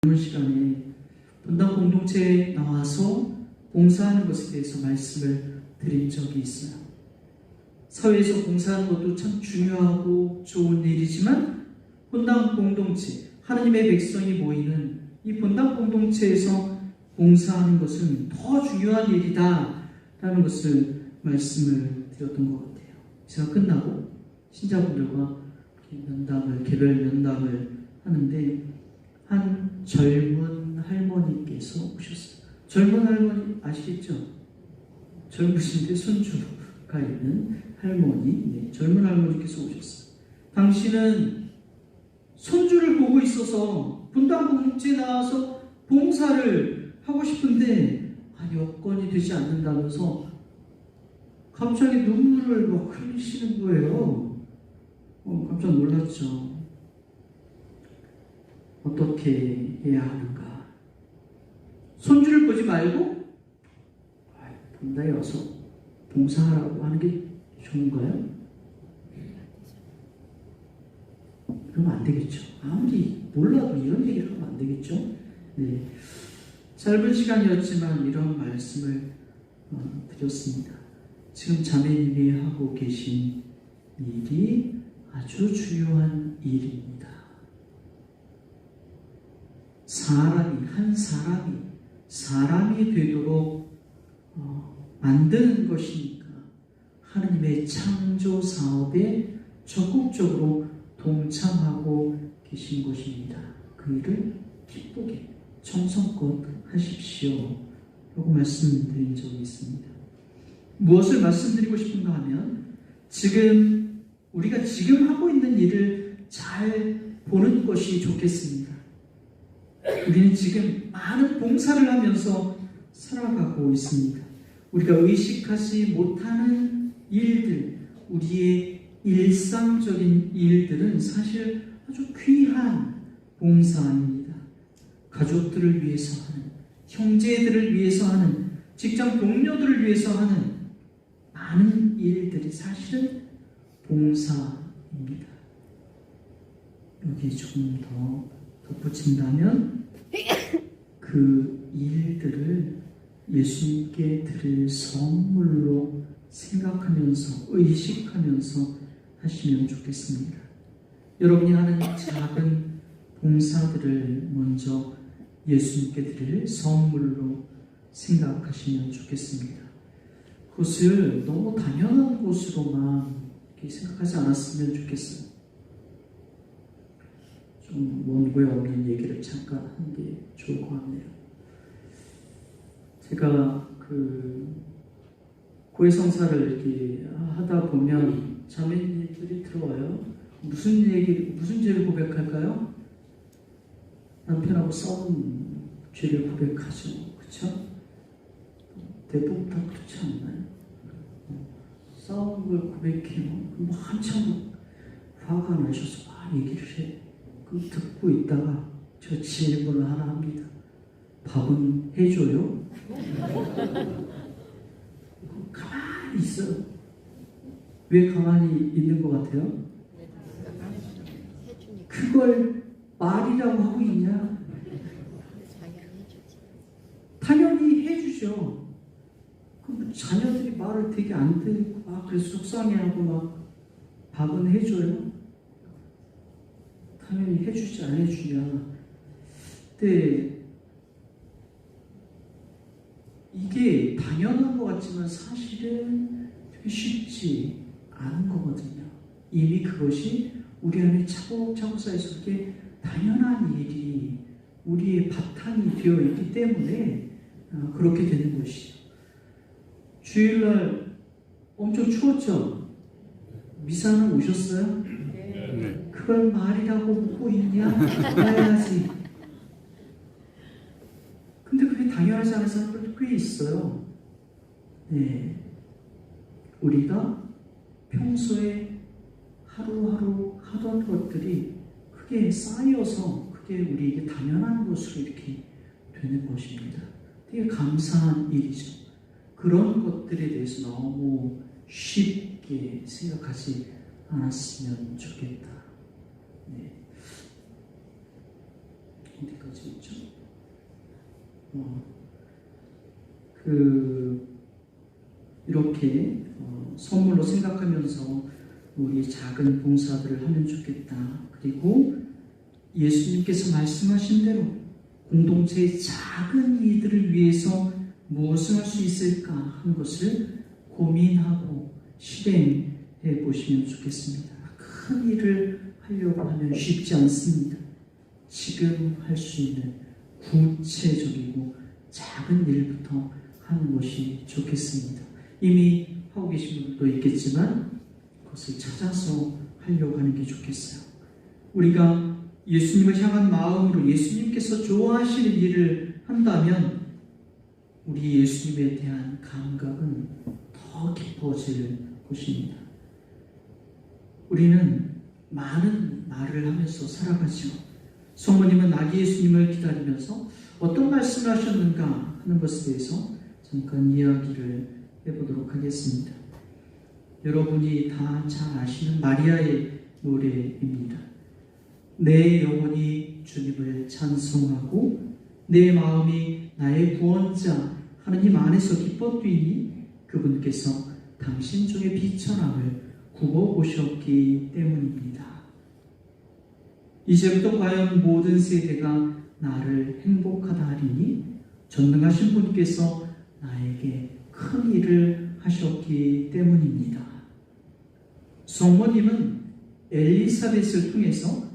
오늘 시간에 분당 공동체에 나와서 봉사하는 것에 대해서 말씀을 드린 적이 있어요. 사회에서 봉사하는 것도 참 중요하고 좋은 일이지만 분당 공동체, 하나님의 백성이 모이는 이 분당 공동체에서 봉사하는 것은 더 중요한 일이다 라는 것을 말씀을 드렸던 것 같아요. 제가 끝나고 신자분들과 개별 면담을 하는데 한 젊은 할머니께서 오셨어요. 젊은 할머니 아시겠죠? 젊으신데 손주가 있는 할머니, 젊은 할머니께서 오셨어요. 당신은 손주를 보고 있어서 분당 공동체에 나와서 봉사를 하고 싶은데 여건이 되지 않는다면서 갑자기 눈물을 막 흘리시는 거예요. 깜짝 놀랐죠. 어떻게 해야 하는가? 손주를 보지 말고 분당에 와서 봉사하라고 하는 게 좋은가요? 그러면 안 되겠죠. 아무리 몰라도 이런 얘기를 하면 안 되겠죠. 네. 짧은 시간이었지만 이런 말씀을 드렸습니다. 지금 자매님이 하고 계신 일이 아주 중요한 일입니다. 한 사람이 되도록 만드는 것이니까 하나님의 창조 사업에 적극적으로 동참하고 계신 것입니다. 그 일을 기쁘게 정성껏 하십시오 라고 말씀드린 적이 있습니다. 무엇을 말씀드리고 싶은가 하면 우리가 지금 하고 있는 일을 잘 보는 것이 좋겠습니다. 우리는 지금 많은 봉사를 하면서 살아가고 있습니다. 우리가 의식하지 못하는 일들, 우리의 일상적인 일들은 사실 아주 귀한 봉사입니다. 가족들을 위해서 하는, 형제들을 위해서 하는, 직장 동료들을 위해서 하는 많은 일들이 사실은 봉사입니다. 여기에 조금 더 덧붙인다면 그 일들을 예수님께 드릴 선물로 생각하면서 의식하면서 하시면 좋겠습니다. 여러분이 하는 작은 봉사들을 먼저 예수님께 드릴 선물로 생각하시면 좋겠습니다. 그것을 너무 당연한 것으로만 이렇게 생각하지 않았으면 좋겠어요. 좀 원고에 없는 얘기를 잠깐 하는 게 좋을 것 같네요. 제가 고해성사를 이렇게 하다 보면 자매님들이 들어와요. 무슨 죄를 고백할까요? 남편하고 싸운 죄를 고백하죠. 그렇죠? 대부분 다 그렇지 않나요? 싸운 걸 고백해요. 한참 화가 나셔서 막 얘기를 해. 듣고 있다가 저 질문을 하나 합니다. 밥은 해줘요? 가만히 있어요. 왜 가만히 있는 것 같아요? 그걸 말이라고 하고 있냐? 당연히 해주죠. 그럼 자녀들이 말을 되게 안 듣고 그래서 속상해하고 막 밥은 해줘요? 당연히 해주지 안 해주냐. 근데 이게 당연한 것 같지만 사실은 되게 쉽지 않은 거거든요. 이미 그것이 우리 안에 차곡차곡 쌓여서 그게 당연한 일이 우리의 바탕이 되어 있기 때문에 그렇게 되는 것이죠. 주일날 엄청 추웠죠? 미사는 오셨어요? 네. 그걸 말이라고 묻고 있냐? 해야지. 근데 그게 당연하지 않은 사람들도 꽤 있어요. 네. 우리가 평소에 하루하루 하던 것들이 크게 쌓여서 그게 우리에게 당연한 것으로 이렇게 되는 것입니다. 되게 감사한 일이죠. 그런 것들에 대해서 너무 쉽게 생각하지 않았으면 좋겠다. 네. 어디까지 있죠? 이렇게 선물로 생각하면서 우리 작은 봉사들을 하면 좋겠다. 그리고 예수님께서 말씀하신 대로 공동체의 작은 이들을 위해서 무엇을 할 수 있을까 하는 것을 고민하고 실행해 보시면 좋겠습니다. 큰 일을 하려고 하면 쉽지 않습니다. 지금 할 수 있는 구체적이고 작은 일부터 하는 것이 좋겠습니다. 이미 하고 계신 분도 있겠지만 그것을 찾아서 하려고 하는 게 좋겠어요. 우리가 예수님을 향한 마음으로 예수님께서 좋아하시는 일을 한다면 우리 예수님에 대한 감각은 더 깊어질 것입니다. 우리는 많은 말을 하면서 살아가죠. 성모님은 아기 예수님을 기다리면서 어떤 말씀을 하셨는가 하는 것에 대해서 잠깐 이야기를 해보도록 하겠습니다. 여러분이 다 잘 아시는 마리아의 노래입니다. 내 영혼이 주님을 찬송하고 내 마음이 나의 구원자 하느님 안에서 기뻐 뛰니 그분께서 당신 중에 비천함을 굽어보셨기 때문입니다. 이제부터 과연 모든 세대가 나를 행복하다 하리니 전능하신 분께서 나에게 큰 일을 하셨기 때문입니다. 성모님은 엘리사벳을 통해서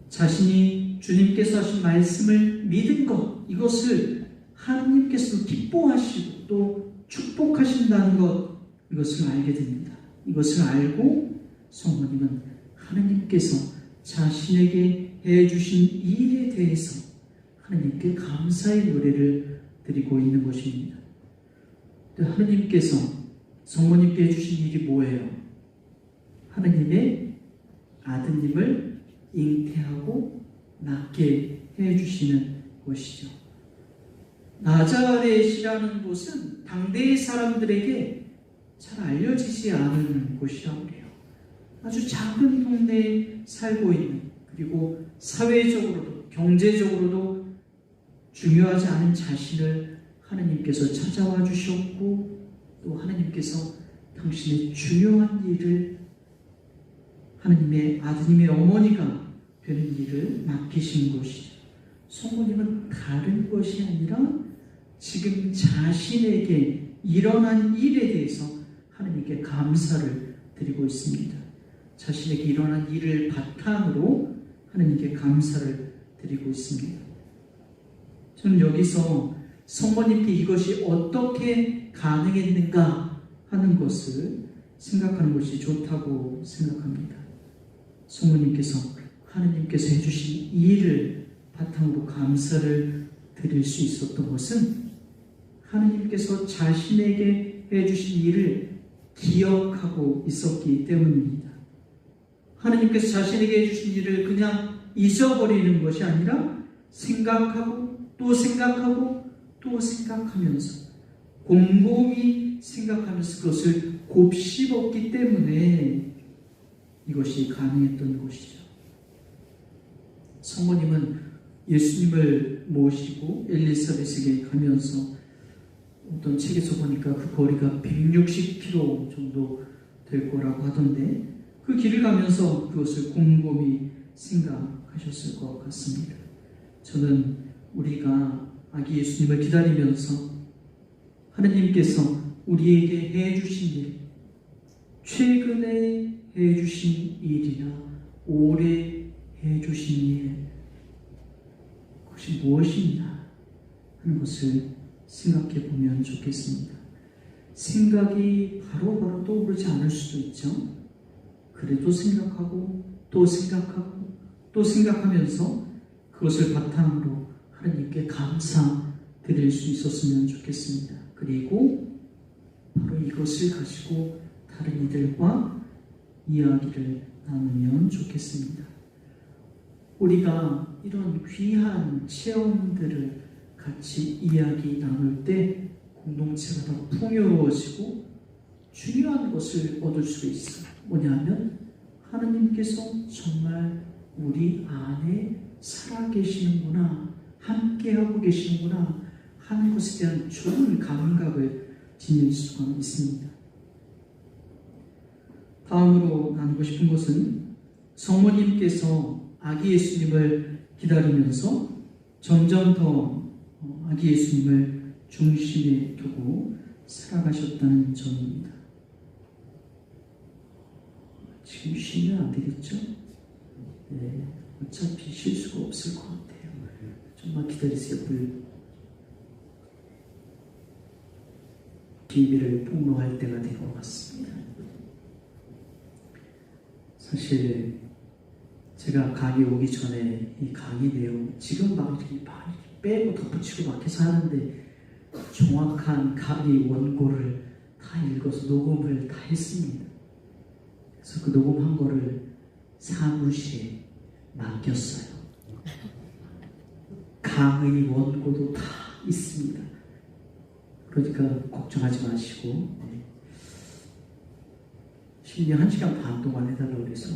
자신이 주님께서 하신 말씀을 믿은 것, 이것을 하나님께서 기뻐하시고 또 축복하신다는 것, 이것을 알게 됩니다. 이것을 알고 성모님은 하나님께서 자신에게 해주신 일에 대해서 하나님께 감사의 노래를 드리고 있는 것입니다. 하나님께서 성모님께 해주신 일이 뭐예요? 하나님의 아드님을 잉태하고 낳게 해주시는 것이죠. 나자렛이라는 곳은 당대의 사람들에게 잘 알려지지 않은 곳이라고 해요. 아주 작은 동네에 살고 있는, 그리고 사회적으로도 경제적으로도 중요하지 않은 자신을 하나님께서 찾아와 주셨고 또 하나님께서 당신의 중요한 일을 하나님의 아드님의 어머니가 되는 일을 맡기신 것이죠. 성모님은 다른 것이 아니라 지금 자신에게 일어난 일에 대해서 하나님께 감사를 드리고 있습니다. 자신에게 일어난 일을 바탕으로 하나님께 감사를 드리고 있습니다. 저는 여기서 성모님께 이것이 어떻게 가능했는가 하는 것을 생각하는 것이 좋다고 생각합니다. 성모님께서 하나님께서 해주신 일을 바탕으로 감사를 드릴 수 있었던 것은 하나님께서 자신에게 해주신 일을 기억하고 있었기 때문입니다. 하나님께서 자신에게 해주신 일을 그냥 잊어버리는 것이 아니라 생각하고 또 생각하고 또 생각하면서 곰곰이 생각하면서 그것을 곱씹었기 때문에 이것이 가능했던 것이죠. 성모님은 예수님을 모시고 엘리사벳에게 가면서 어떤 책에서 보니까 그 거리가 160km 정도 될 거라고 하던데 그 길을 가면서 그것을 곰곰이 생각하셨을 것 같습니다. 저는 우리가 아기 예수님을 기다리면서 하나님께서 우리에게 해주신 일, 최근에 해주신 일이나 올해 해주신 일, 그것이 무엇이냐 하는 것을 생각해 보면 좋겠습니다. 생각이 바로바로 떠오르지 않을 수도 있죠. 그래도 생각하고 또 생각하고 또 생각하면서 그것을 바탕으로 하나님께 감사 드릴 수 있었으면 좋겠습니다. 그리고 바로 이것을 가지고 다른 이들과 이야기를 나누면 좋겠습니다. 우리가 이런 귀한 체험들을 같이 이야기 나눌 때 공동체가 더 풍요로워지고 중요한 것을 얻을 수 있어요. 뭐냐면 하나님께서 정말 우리 안에 살아계시는구나, 함께하고 계시는구나 하는 것에 대한 좋은 감각을 지닐 수가 있습니다. 다음으로 나누고 싶은 것은 성모님께서 아기 예수님을 기다리면서 점점 더 아기 예수님을 중심에 두고 살아가셨다는 점입니다. 지금 쉬면 안 되겠죠? 네, 어차피 쉴 수가 없을 것 같아요. 좀만 기다리세요. 비밀을 폭로할 때가 된 것 같습니다. 사실 제가 강의 오기 전에 이 강의 내용 지금 막 이렇게 빼고 덧붙이고 막 해서 하는데 정확한 강의 원고를 다 읽어서 녹음을 다 했습니다. 그래서 그 녹음한 거를 사무실에 맡겼어요. 강의 원고도 다 있습니다. 그러니까 걱정하지 마시고 심지어 1시간 반 동안 해달라고 그래서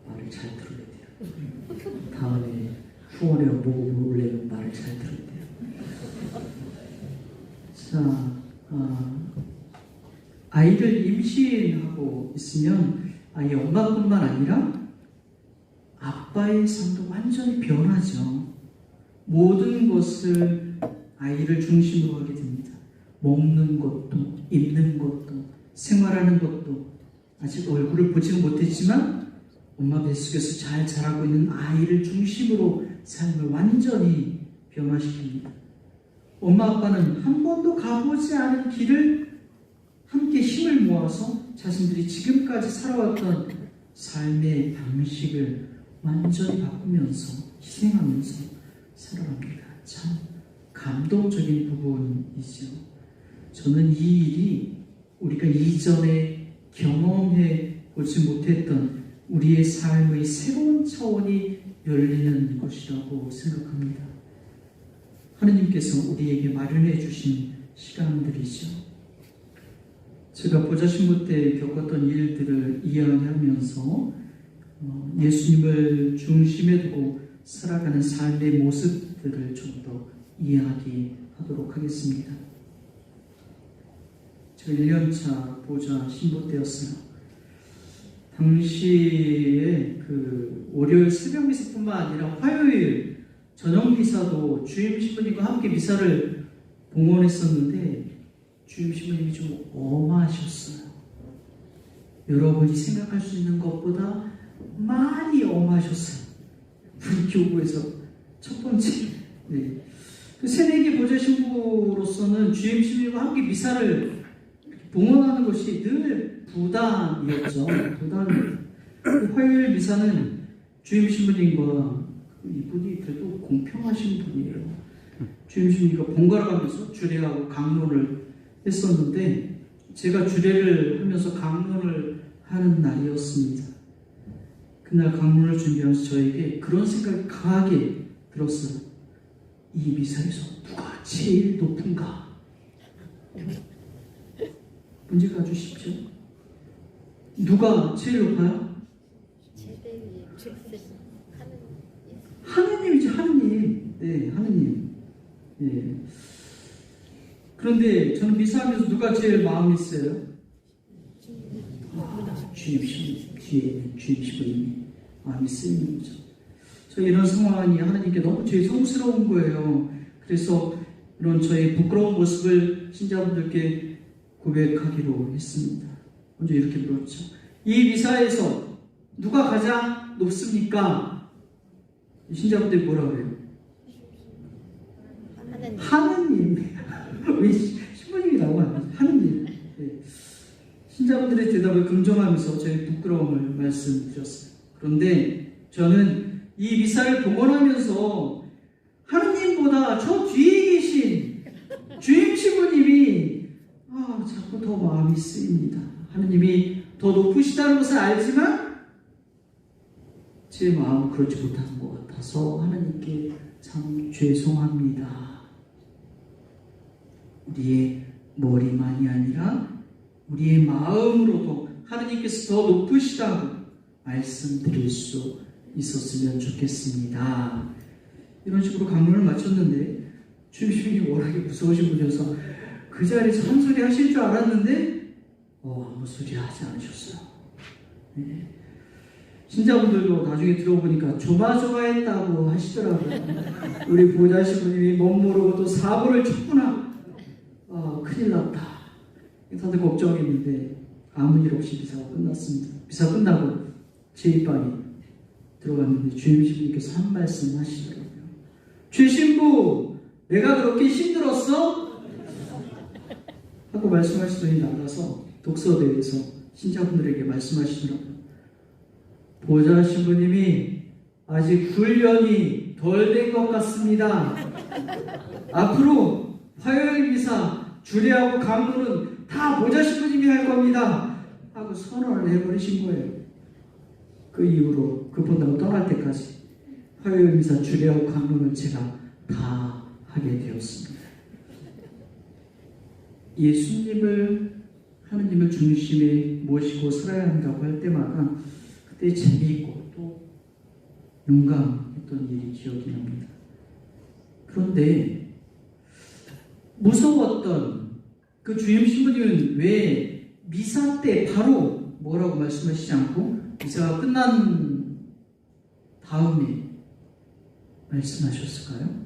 말을 잘 들어야 돼요. 다음에 후원회 모금을 올리면 말을 잘 들어야 돼요. 자, 아이를 임신하고 있으면 아이 엄마뿐만 아니라 아빠의 삶도 완전히 변하죠. 모든 것을 아이를 중심으로 하게 됩니다. 먹는 것도, 입는 것도, 생활하는 것도. 아직 얼굴을 보지는 못했지만 엄마 뱃속에서 잘 자라고 있는 아이를 중심으로 삶을 완전히 변화시킵니다. 엄마 아빠는 한 번도 가보지 않은 길을 함께 힘을 모아서 자신들이 지금까지 살아왔던 삶의 방식을 완전히 바꾸면서 희생하면서 살아갑니다. 참 감동적인 부분이죠. 저는 이 일이 우리가 이전에 경험해 보지 못했던 우리의 삶의 새로운 차원이 열리는 것이라고 생각합니다. 하느님께서 우리에게 마련해 주신 시간들이죠. 제가 보좌신부 때 겪었던 일들을 이야기하면서 예수님을 중심에 두고 살아가는 삶의 모습들을 좀 더 이야기하도록 하겠습니다. 제가 1년차 보좌 신부 때였어요. 당시에 그 월요일 새벽 미사뿐만 아니라 화요일 저녁 미사도 주임 신부님과 함께 미사를 봉헌했었는데 주임 신부님이 좀 엄하셨어요. 여러분이 생각할 수 있는 것보다 많이 엄하셨어요. 우리 교구에서 첫 번째. 네. 그 새내기 보좌 신부로서는 주임 신부님과 함께 미사를 봉헌하는 것이 늘 부담이었죠. 부담이에요. 화요일 미사는 주임 신부님과 이분이 그래도 공평하신 분이에요. 주임 신부님과 번갈아 가면서 주례하고 강론을 했었는데 제가 주례를 하면서 강론을 하는 날이었습니다. 그날 강론을 준비하면서 저에게 그런 생각이 강하게 들었어요. 이 미사에서 누가 제일 높은가? 문제가 아주 쉽죠? 누가 제일 높아요? 하느님이죠, 하느님. 네, 하느님. 네. 그런데 저는 미사하면서 누가 제일 마음이 있어요? 주임 신부님이 마음이 쓰이는 거죠. 저 이런 상황이 하나님께 너무 죄송스러운 거예요. 그래서 이런 저의 부끄러운 모습을 신자분들께 고백하기로 했습니다. 먼저 이렇게 물었죠. 이 미사에서 누가 가장 높습니까? 신자분들이 뭐라고 해요? 하느님. 왜 신부님이 나오고 하느님. 네. 신자분들의 대답을 긍정하면서 저의 부끄러움을 말씀드렸어요. 그런데 저는 이 미사를 봉헌하면서 하느님보다 저 뒤에 계신 주임 신부님이 자꾸 더 마음이 쓰입니다. 하느님이 더 높으시다는 것을 알지만 제 마음은 그렇지 못한 것 같아서 하나님께 참 죄송합니다. 우리의 머리만이 아니라 우리의 마음으로도 하느님께서 더 높으시다고 말씀드릴 수 있었으면 좋겠습니다. 이런 식으로 강론을 마쳤는데 주임 신부님 워낙에 무서우신 분이어서 그 자리에서 한 소리 하실 줄 알았는데 아무 소리 하지 않으셨어요. 네. 신자분들도 나중에 들어보니까 조마조마했다고 하시더라고요. 우리 보좌 신부님이 멋모르고 또 사고를 쳤구나. 큰일 났다. 다들 걱정했는데 아무 일 없이 미사가 끝났습니다. 미사 끝나고 제 입방에 들어갔는데 주임 신부님께서 한 말씀 하시더라고요. 주임 신부, 내가 그렇게 힘들었어? 하고 말씀하시더니 나가서 독서대에서 신자분들에게 말씀하시더라고요. 보좌 신부님이 아직 훈련이 덜 된 것 같습니다. 앞으로 화요일 미사, 주례하고 강론은 다 보좌 신부님이 할 겁니다. 하고 선언을 해버리신 거예요. 그 이후로 그분하고 떠날 때까지 화요일 미사, 주례하고 강론을 제가 다 하게 되었습니다. 예수님을, 하느님을 중심에 모시고 살아야 한다고 할 때마다 그때 재미있고 또 용감했던 일이 기억이 납니다. 그런데 무서웠던 그 주임 신부님은 왜 미사 때 바로 뭐라고 말씀하시지 않고 미사가 끝난 다음에 말씀하셨을까요?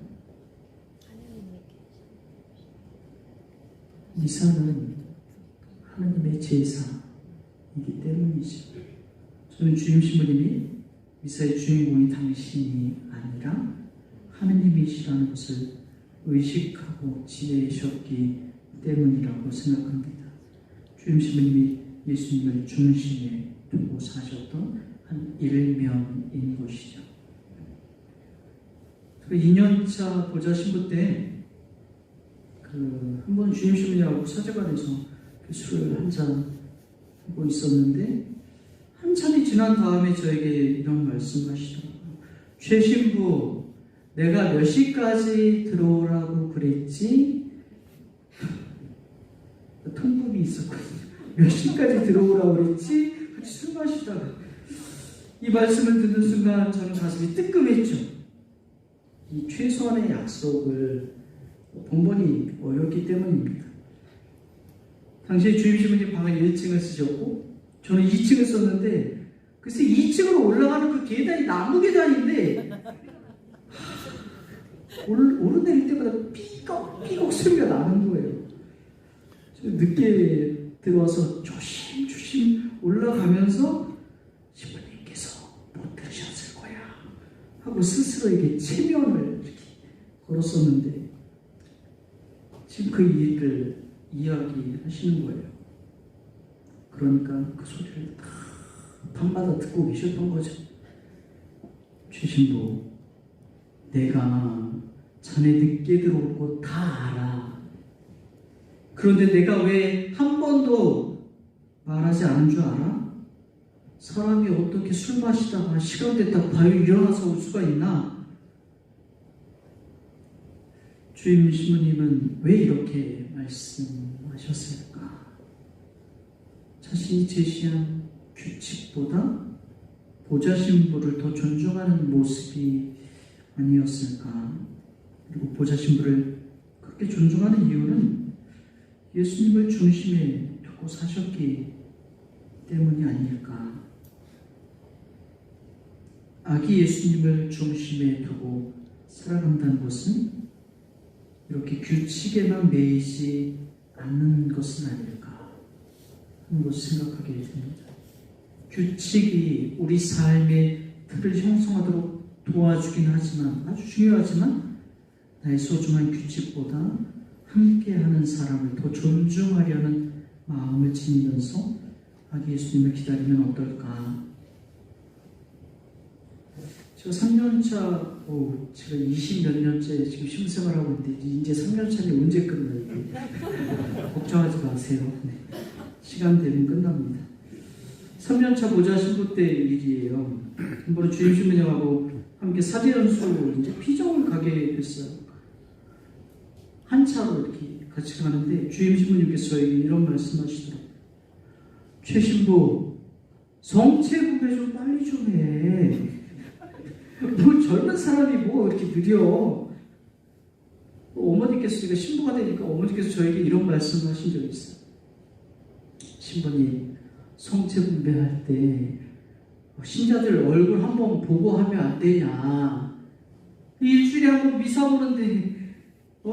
미사는 하나님의 제사이기 때문이죠. 저는 주임 신부님이 미사의 주인공이 당신이 아니라 하느님이시라는 것을 의식하고 지내셨기 때문이라고 생각합니다. 주임 신부님이 예수님을 중심에 두고 사셨던 한 일면인 것이죠. 2년차 보좌 신부 때 한 번 주임 신부님하고 사제관에서 술을 한잔 하고 있었는데 한참이 지난 다음에 저에게 이런 말씀하시더라고요. 최 신부, 내가 몇 시까지 들어오라고 그랬지? 통곡이 있었거든요. 몇 시까지 들어오라고 그랬지? 같이 술 마시다가 이 말씀을 듣는 순간 저는 가슴이 뜨끔했죠. 이 최소한의 약속을 번번이 어겼기 때문입니다. 당시에 주임 신부님 방은 1층을 쓰셨고 저는 2층을 썼는데 글쎄 2층으로 올라가는 그 계단이 나무 계단인데 오르내릴 때마다 삐걱 소리가 나는 거예요. 늦게 들어와서 조심조심 올라가면서 신부님께서 못 들으셨을 거야 하고 스스로에게 체면을 이렇게 걸었었는데 지금 그 일을 이야기하시는 거예요. 그러니까 그 소리를 다 밤마다 듣고 계셨던 거죠. 최신부, 내가 자네 늦게 들어올 거 다 알아. 그런데 내가 왜 한 번도 말하지 않은 줄 알아? 사람이 어떻게 술 마시다가 시간 됐다고 바로 일어나서 올 수가 있나? 주임 신부님은 왜 이렇게 말씀하셨을까? 자신이 제시한 규칙보다 보좌 신부를 더 존중하는 모습이 아니었을까? 그리고 보좌 신부를 그렇게 존중하는 이유는 예수님을 중심에 두고 사셨기 때문이 아닐까? 아기 예수님을 중심에 두고 살아간다는 것은 이렇게 규칙에만 매이지 않는 것은 아닐까 하는 것을 생각하게 됩니다. 규칙이 우리 삶의 틀을 형성하도록 도와주긴 하지만, 아주 중요하지만 나의 소중한 규칙보다 함께하는 사람을 더 존중하려는 마음을 지니면서 아기 예수님을 기다리면 어떨까? 제가 3년차, 제가 20몇 년째 지금 신생활하고 있는데 이제 3년차는 언제 끝나요? 걱정하지 마세요. 네. 시간 되면 끝납니다. 3년차 보좌 신부 때 일이에요. 한 번은 주임 신부님하고 함께 사제연수 이제 피정을 가게 됐어요. 한 차로 이렇게 같이 가는데 주임 신부님께서 저에게 이런 말씀하시더라고요. 최 신부, 성체 구배 좀 빨리 좀 해. 뭐 젊은 사람이 뭐 이렇게 느려. 어머니께서, 제가 신부가 되니까 어머니께서 저에게 이런 말씀을 하신 적이 있어요. 신부님, 성체분배할 때 신자들 얼굴 한번 보고 하면 안 되냐. 일주일에 한번 미사 보는데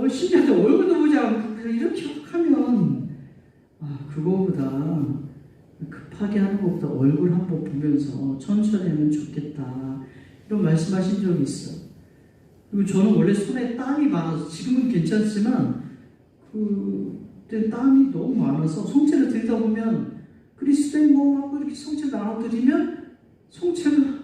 신자들 얼굴도 보지 않고 그냥 이렇게 하면 그거보다 급하게 하는 것보다 얼굴 한번 보면서 천천히 하면 좋겠다. 이런 말씀하신 적이 있어요. 그리고 저는 원래 손에 땀이 많아서 지금은 괜찮지만 그때 땀이 너무 많아서 성체를 드리다 보면 그리스도의 몸하고 이렇게 성체 나눠드리면 성체가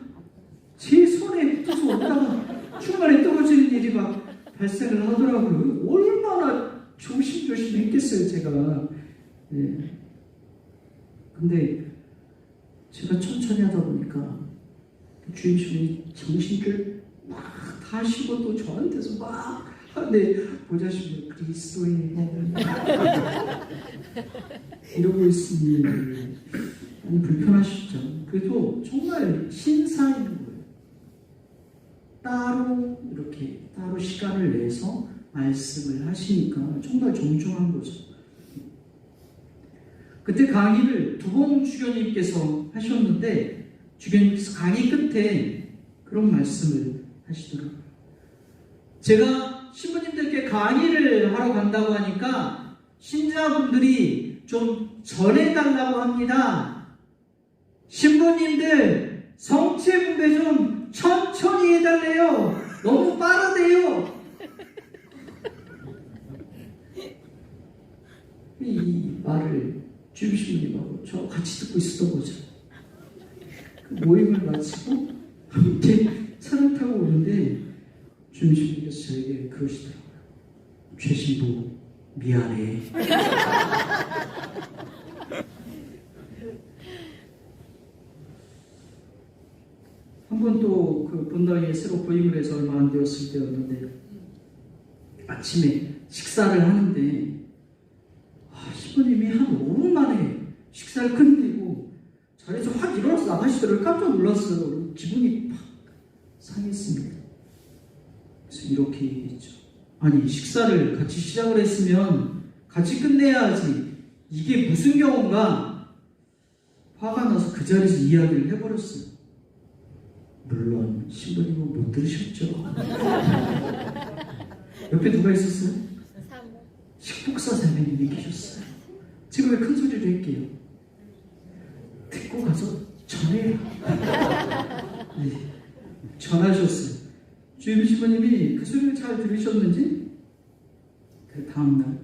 제 손에 붙어서 오다가 중간에 떨어지는 일이 막 발생을 하더라고요. 얼마나 조심조심 했겠어요, 제가. 네. 근데 제가 천천히 하다 보니까 주임님이 정신줄 막 하시고 또 저한테서 막 하는데 보자시면 그리스도의 몸 이러고 있으니 많이 불편하시죠. 그래도 정말 신사인 거예요. 따로 시간을 내서 말씀을 하시니까 정말 정중한 거죠. 그때 강의를 두봉 주교님께서 하셨는데 주교님께서 강의 끝에 그런 말씀을 하시더라고요. 제가 신부님들께 강의를 하러 간다고 하니까 신자분들이 좀 전해달라고 합니다. 신부님들 성체 분배 좀 천천히 해달래요. 너무 빠르대요. 이 말을 주임신부님하고 저 같이 듣고 있었던 거죠. 그 모임을 마치고 함께 차를 타고 오는데 주임신부님께서 저에게 그러시더라고요. 최신부 미안해. 한 번 또 그 본당에 새로 부임을 해서 얼마 안 되었을 때였는데 아침에 식사를 하는데 신부님이 한 5분 만에 식사를 끝내고 자리에서 확 일어나서 나가시더라고요. 깜짝 놀랐어요. 기분이 팍 상했습니다. 그래서 이렇게 얘기했죠. 아니, 식사를 같이 시작을 했으면 같이 끝내야지. 이게 무슨 경우인가? 화가 나서 그 자리에서 이야기를 해버렸어요. 물론 신부님은 못 들으셨죠. 옆에 누가 있었어요? 식복사 자매님이 계셨어요. 지금 왜 큰 소리를 할게요? 듣고 가서 전해요. 네, 전하셨어요. 주임 신부님이 그 소리를 잘 들으셨는지 그 다음날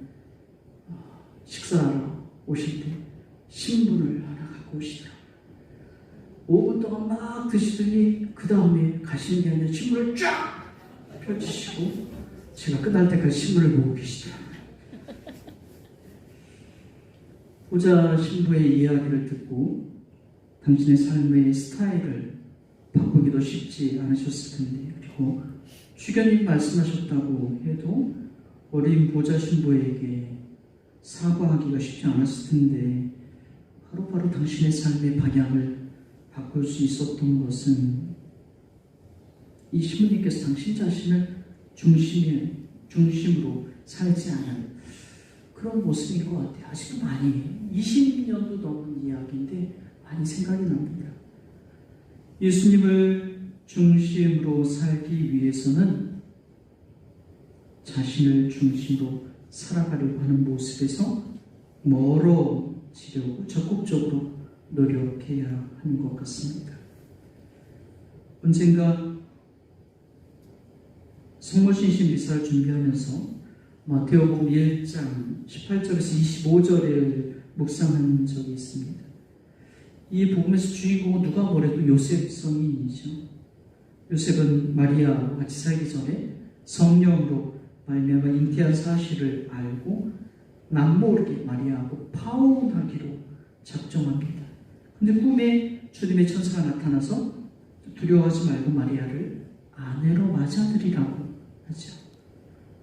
식사하러 오실 때 신분을 하나 갖고 오시더라고요. 5분 동안 막 드시더니 그 다음에 가시는 게 아니라 신문을 쫙 펼치시고 제가 끝날 때까지 신문을 보고 계시더라고요. 보자 신부의 이야기를 듣고 당신의 삶의 스타일을 바꾸기도 쉽지 않으셨을 텐데, 그리고 주교님 말씀하셨다고 해도 어린 보자 신부에게 사과하기가 쉽지 않았을 텐데 바로바로 당신의 삶의 방향을 바꿀 수 있었던 것은 이 신부님께서 당신 자신을 중심으로 살지 않은 그런 모습인 것 같아요. 아직도 많이 20년도 넘은 이야기인데 많이 생각이 납니다. 예수님을 중심으로 살기 위해서는 자신을 중심으로 살아가려고 하는 모습에서 멀어지려고 적극적으로 노력해야 하는 것 같습니다. 언젠가 성모신신 미사를 준비하면서 마태복음 1장 18절에서 25절을 묵상한 적이 있습니다. 이 복음에서 주인공은 누가 뭐래도 요셉 성인이죠. 요셉은 마리아와 같이 살기 전에 성령으로 말미암아 잉태한 사실을 알고 남모르게 마리아하고 파혼하기로 작정합니다. 근데 꿈에 주님의 천사가 나타나서 두려워하지 말고 마리아를 아내로 맞아들이라고 하죠.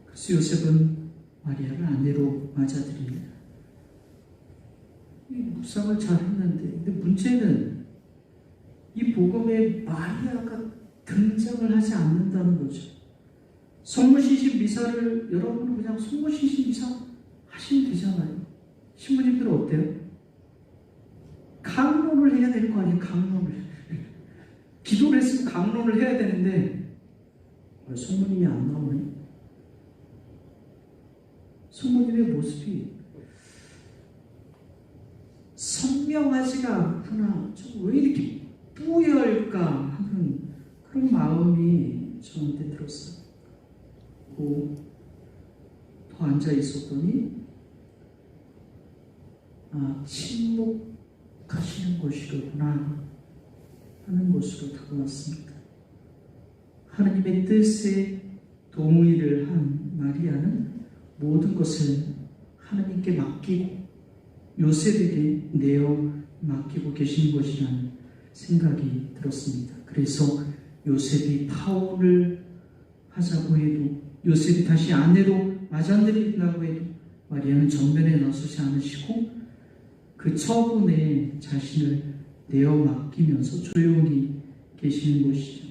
그래서 요셉은 마리아를 아내로 맞아들입니다. 이 묵상을 잘 했는데, 근데 문제는 이 복음에 마리아가 등장을 하지 않는다는 거죠. 성모신신 미사를 여러분 그냥 성모신신 미사 하시면 되잖아요. 신부님들은 어때요? 강론을 해야 될 거 아니에요? 강론을. 기도를 했으면 강론을 해야 되는데 왜 성모님이 안 나오네? 성모님의 모습이 선명하지가 않구나. 왜 이렇게 뿌열까 하는 그런 마음이 저한테 들었어요. 더 앉아 있었더니 침묵하시는 것이로구나 하는 것으로 다가왔습니다. 하나님의 뜻에 동의를 한 마리아는 모든 것을 하나님께 맡기고 요셉에게 내어 맡기고 계시는 것이라는 생각이 들었습니다. 그래서 요셉이 파혼을 하자고 해도, 요셉이 다시 아내로 맞아들인다고 해도 마리아는 전면에 나서지 않으시고 그 처분에 자신을 내어 맡기면서 조용히 계시는 것이죠.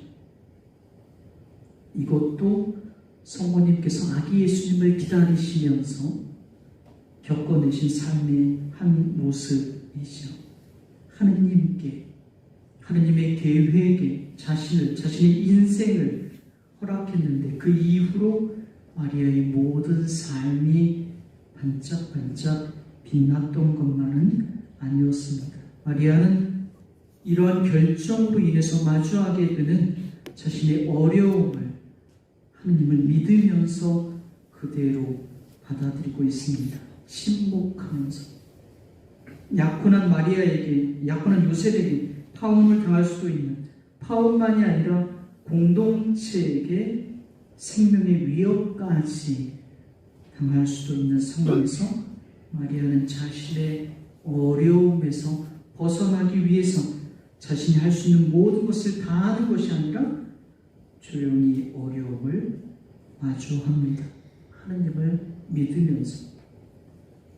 이것도 성모님께서 아기 예수님을 기다리시면서 겪어내신 삶의 한 모습이죠. 하느님께, 하느님의 계획에 자신의 인생을 허락했는데 그 이후로 마리아의 모든 삶이 반짝반짝 빛났던 것만은 아니었습니다. 마리아는 이러한 결정으로 인해서 마주하게 되는 자신의 어려움을 하느님을 믿으면서 그대로 받아들이고 있습니다. 침묵하면서 약혼한 마리아에게, 약혼한 요셉에게 파혼을 당할 수도 있는, 파혼만이 아니라 공동체에게 생명의 위협까지 당할 수도 있는 상황에서 마리아는 자신의 어려움에서 벗어나기 위해서 자신이 할 수 있는 모든 것을 다 하는 것이 아니라 조용히 어려움을 마주합니다. 하나님을 믿으면서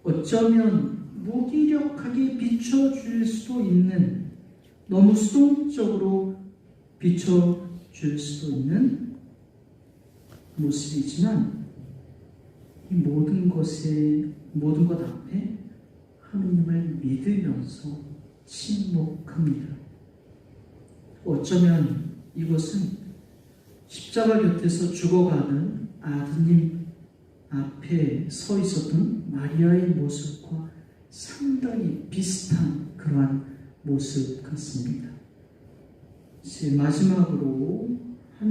어쩌면 무기력하게 비춰줄 수도 있는, 너무 수동적으로 비춰줄 수도 있는 모습이지만 이 모든 것 앞에 하나님을 믿으면서 침묵합니다. 어쩌면 이것은 십자가 곁에서 죽어가는 아드님 앞에 서 있었던 마리아의 모습과 상당히 비슷한 그러한 모습 같습니다. 이제 마지막으로